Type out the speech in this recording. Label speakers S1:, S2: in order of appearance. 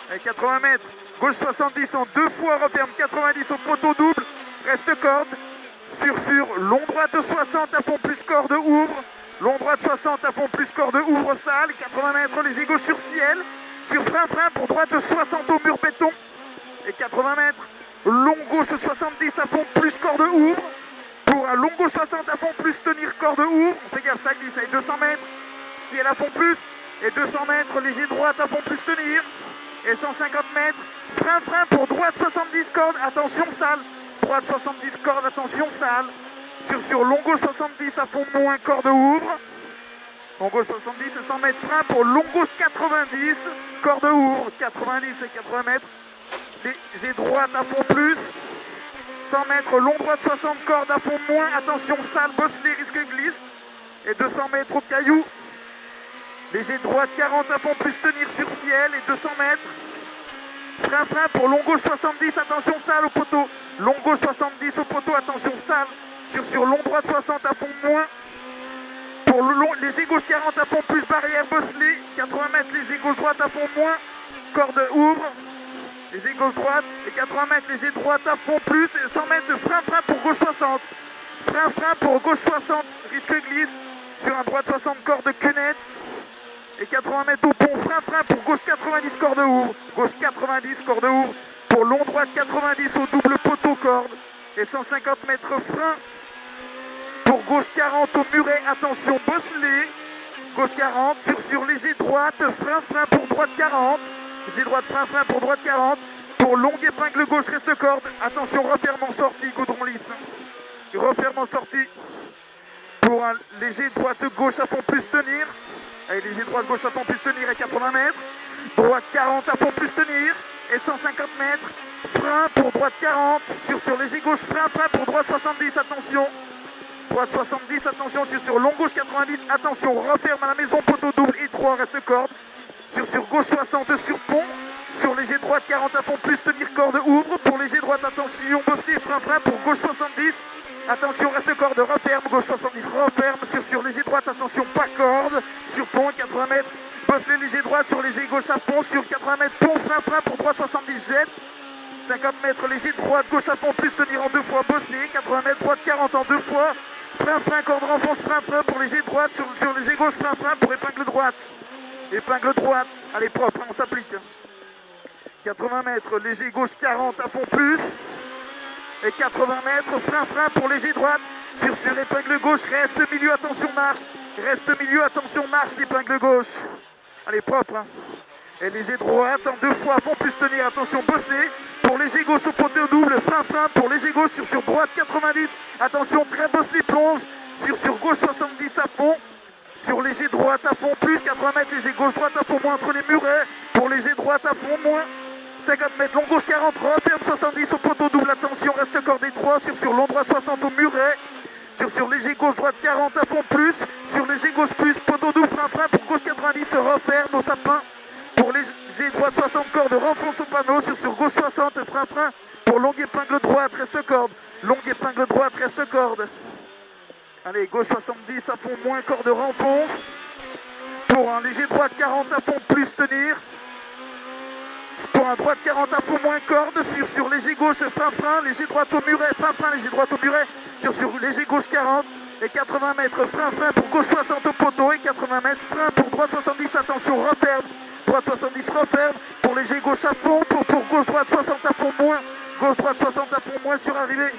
S1: Allez, 80 mètres. Gauche 70 en 2 fois, referme 90 au poteau double. Reste corde. Sur, long droite 60 à fond plus corde, ouvre. Long droite 60 à fond plus corde, ouvre salle. 80 mètres, léger gauche sur ciel. Sur frein pour droite 60 au mur béton. Et 80 mètres, long gauche 70 à fond plus corde, ouvre. Pour un long gauche 60 à fond plus tenir corde, ouvre. On fait gaffe, ça glisse. Avec 200 mètres, ciel à fond plus. Et 200 mètres, léger droite à fond plus tenir. Et 150 mètres, frein pour droite 70 cordes, attention salle. Droite 70 cordes, attention salle. Sur long gauche 70 à fond moins, corde ouvre. Long gauche 70 et 100 mètres, frein pour long gauche 90, corde ouvre. 90 et 80 mètres, léger droite à fond plus. 100 mètres, long droite 60 cordes à fond moins, attention salle, bosselet, risque glisse. Et 200 mètres au caillou. Léger droite 40 à fond plus tenir sur ciel et 200 mètres. Frein pour long gauche 70, attention salle au poteau. Long gauche 70 au poteau, attention salle. Sur long droite 60 à fond moins. Pour le long, léger gauche 40 à fond plus barrière bosselet. 80 mètres, léger gauche droite à fond moins. Corde ouvre. Léger gauche droite et 80 mètres, léger droite à fond plus. Et 100 mètres de frein pour gauche 60. Frein pour gauche 60, risque glisse. Sur un droite 60 corde cunette. Et 80 mètres au pont, frein pour gauche 90 corde ouvre. Gauche 90 corde ouvre. Pour long droite 90 au double poteau corde. Et 150 mètres frein. Pour gauche 40 au muret, attention bosselet. Gauche 40 sur léger droite, frein pour droite 40. Léger droite, frein pour droite 40. Pour longue épingle gauche reste corde. Attention referme en sortie, goudron lisse. Referme en sortie. Pour un léger droite gauche à fond plus tenir. Allez, léger droite gauche à fond plus tenir et 80 mètres. Droite 40 à fond plus tenir et 150 mètres. Frein pour droite 40. Sur léger gauche, frein pour droite 70, attention. Droite 70, attention. Sur long gauche 90, attention. Referme à la maison, poteau double et 3, reste corde. Sur gauche 60 sur pont. Sur léger droite 40 à fond plus tenir corde, ouvre. Pour léger droite, attention. Bosselet, frein pour gauche 70. Attention, reste corde, referme, gauche 70, referme, sur léger droite, attention, pas corde, sur pont, 80 mètres, bosselet, léger droite, sur léger gauche à pont, sur 80 mètres, pont, frein pour droite 70, jette, 50 mètres, léger droite, gauche à pont, plus tenir en 2 fois, bosselet, 80 mètres, droite 40 en 2 fois, frein, corde renfonce, frein pour léger droite, sur léger gauche, frein pour épingle droite, allez propre, hein, on s'applique, 80 mètres, léger gauche 40 à fond plus, et 80 mètres, frein pour léger droite, sur épingle gauche, reste milieu, attention marche, l'épingle gauche, allez propre, hein. Et léger droite, en 2 fois, fond plus tenir, attention bosselet, pour léger gauche au poteau double, frein pour léger gauche, sur droite 90, attention très bosselet plonge, sur gauche 70 à fond, sur léger droite à fond plus, 80 mètres, léger gauche droite à fond moins entre les murets, pour léger droite à fond moins, 50 mètres, long gauche 40, referme 70 au poteau double, attention, reste corde et 3, sur long droite 60 au muret, sur léger gauche droite 40 à fond plus, sur léger gauche plus, poteau double, frein pour gauche 90, se referme au sapin, pour léger droite 60 corde, renfonce au panneau, sur gauche 60, frein, pour longue épingle droite, reste corde, allez, gauche 70 à fond moins, corde renfonce, pour un léger droite 40 à fond plus tenir, pour un droite 40 à fond moins corde, sur léger gauche frein, léger droite au muret, frein, léger droite au muret, sur léger gauche 40 et 80 mètres, frein pour gauche 60 au poteau et 80 mètres, frein pour droite 70, attention, referme, droite 70, referme, pour léger gauche à fond, pour gauche droite 60 à fond moins, sur arrivée.